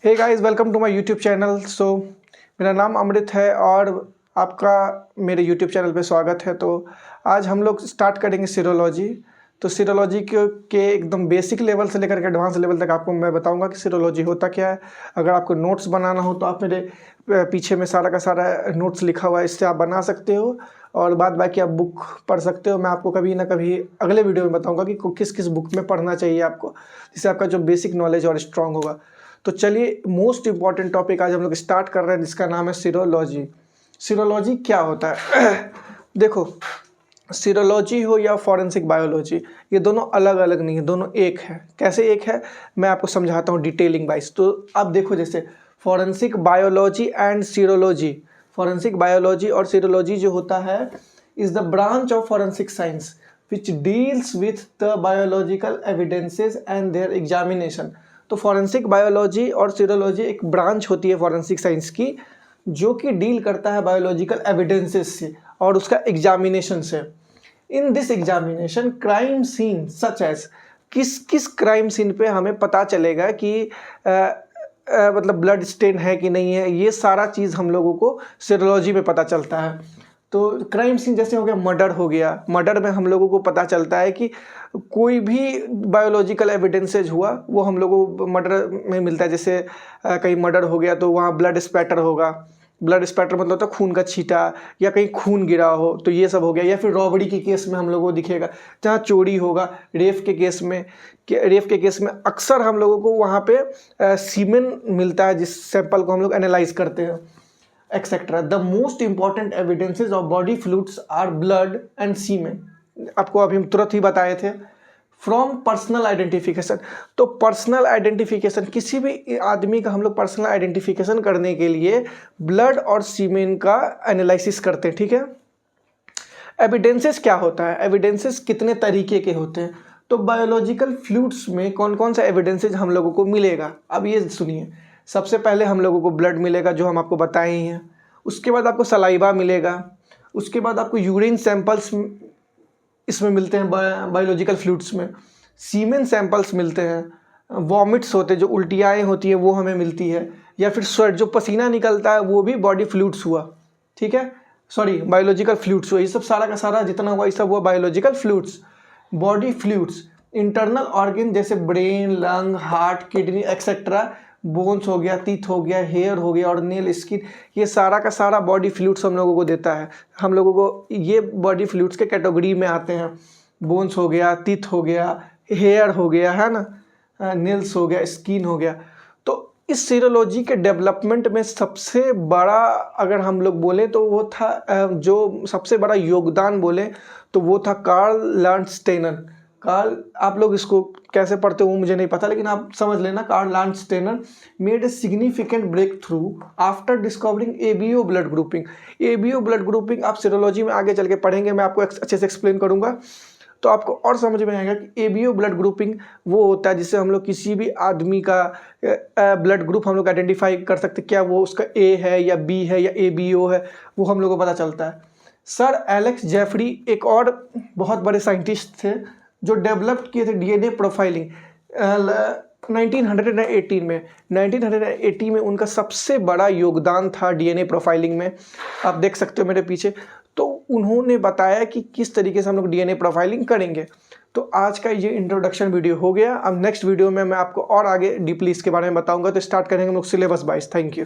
Hey guys, welcome to my YouTube channel. मेरा नाम अमृत है और आपका मेरे यूट्यूब चैनल पे स्वागत है। तो आज हम लोग स्टार्ट करेंगे सीरोलॉजी। तो सीरोलॉजी के एकदम बेसिक लेवल से लेकर के एडवांस लेवल तक आपको मैं बताऊंगा कि सीरोलॉजी होता क्या है। अगर आपको नोट्स बनाना हो तो आप मेरे पीछे में सारा का सारा नोट्स लिखा हुआ है, इससे आप बना सकते हो और बाद बाकी आप बुक पढ़ सकते हो। मैं आपको कभी ना कभी अगले वीडियो में बताऊँगा कि किस किस बुक में पढ़ना चाहिए आपको, जिससे आपका जो बेसिक नॉलेज और स्ट्रॉन्ग होगा। तो चलिए, मोस्ट इंपॉर्टेंट टॉपिक आज हम लोग स्टार्ट कर रहे हैं, जिसका नाम है सीरोलॉजी। सीरोलॉजी क्या होता है? देखो, सीरोलॉजी हो या फॉरेंसिक बायोलॉजी, ये दोनों अलग अलग नहीं है, दोनों एक है। कैसे एक है, मैं आपको समझाता हूँ डिटेलिंग वाइज। तो आप देखो, जैसे forensic biology and serology, forensic biology और सीरोलॉजी जो होता है is the branch of forensic science which deals with the biological evidences and their examination. तो फॉरेंसिक बायोलॉजी और सीरोलॉजी एक ब्रांच होती है फॉरेंसिक साइंस की, जो कि डील करता है बायोलॉजिकल एविडेंसेस से और उसका एग्जामिनेशन से। In this examination crime scene such as, किस किस क्राइम सीन पे हमें पता चलेगा कि मतलब ब्लड स्टेन है कि नहीं है, ये सारा चीज़ हम लोगों को सीरोलॉजी में पता चलता है। तो क्राइम सीन जैसे हो गया, मर्डर हो गया, मर्डर में हम लोगों को पता चलता है कि कोई भी बायोलॉजिकल एविडेंसेज हुआ वो हम लोगों को मर्डर में मिलता है। जैसे कहीं मर्डर हो गया तो वहाँ ब्लड स्पैटर होगा। ब्लड स्पैटर मतलब होता है खून का छींटा, या कहीं खून गिरा हो, तो ये सब हो गया। या फिर रॉबरी के केस में हम लोगों को दिखेगा, जहाँ चोरी होगा। रेप के केस में अक्सर हम लोगों को वहाँ पे सीमेन मिलता है, जिस सैंपल को हम लोग एनालाइज करते हैं, etcetera. The most important evidences of body fluids are blood and semen. आपको अभी हम तुरंत ही बताए थे। फ्रॉम पर्सनल आइडेंटिफिकेशन, तो पर्सनल आइडेंटिफिकेशन, किसी भी आदमी का हम लोग पर्सनल आइडेंटिफिकेशन करने के लिए ब्लड और सीमेन का एनालिसिस करते हैं, ठीक है। एविडेंसेस क्या होता है? एविडेंसेस कितने तरीके के होते हैं? तो बायोलॉजिकल फ्लूइड्स में कौन कौन सा एविडेंसेज हम लोगों को मिलेगा, अब ये सुनिए। सबसे पहले हम लोगों को ब्लड मिलेगा, जो हम आपको बताए ही हैं। उसके बाद आपको सलाइवा मिलेगा। उसके बाद आपको यूरिन सैंपल्स इसमें मिलते हैं बायोलॉजिकल फ्लूइड्स में। सीमेन सैंपल्स मिलते हैं। वॉमिट्स होते हैं, जो उल्टियाएँ होती हैं वो हमें मिलती है। या फिर स्वेट, जो पसीना निकलता है, वो भी बॉडी फ्लूइड्स हुआ, ठीक है। सॉरी, बायोलॉजिकल फ्लूइड्स हुआ। ये सब सारा का सारा जितना हुआ, ये सब हुआ biological fluids. Body fluids, internal organ जैसे brain, lung, heart, kidney etcetera, bones हो गया, टीथ हो गया, हेयर हो गया और नेल, स्किन, ये सारा का सारा बॉडी फ्लूइड्स हम लोगों को देता है। हम लोगों को ये बॉडी फ्लूइड्स के कैटेगरी में आते हैं। बोन्स हो गया, टीथ हो गया, हेयर हो गया, है ना, नेल्स हो गया, स्किन हो गया। तो इस सीरोलॉजी के डेवलपमेंट में सबसे बड़ा, अगर हम लोग बोलें तो वो था, जो सबसे बड़ा योगदान बोले तो वो था कार्ल लैंडस्टेनर। आप लोग इसको कैसे पढ़ते हो मुझे नहीं पता, लेकिन आप समझ लेना, Karl Landsteiner made a significant breakthrough after discovering ABO blood grouping. ABO blood grouping आप सीरोलॉजी में आगे चल के पढ़ेंगे, मैं आपको अच्छे से एक्सप्लेन करूंगा, तो आपको और समझ में आएगा कि एबीओ ब्लड ग्रुपिंग वो होता है जिससे हम लोग किसी भी आदमी का ब्लड ग्रुप हम लोग आइडेंटिफाई कर सकते, क्या वो उसका ए है या बी है या एबीओ है, वो हम लोग को पता चलता है। सर एलेक्स जेफरी एक और बहुत बड़े साइंटिस्ट थे, जो डेवलप किए थे डीएनए प्रोफाइलिंग 1918 में। 1980 में उनका सबसे बड़ा योगदान था डीएनए प्रोफाइलिंग में, आप देख सकते हो मेरे पीछे। तो उन्होंने बताया कि किस तरीके से हम लोग डीएनए प्रोफाइलिंग करेंगे। तो आज का ये इंट्रोडक्शन वीडियो हो गया। अब नेक्स्ट वीडियो में मैं आपको और आगे डीपली इसके बारे में बताऊंगा। तो स्टार्ट करेंगे हम लोग सिलेबस वाइज। Thank you.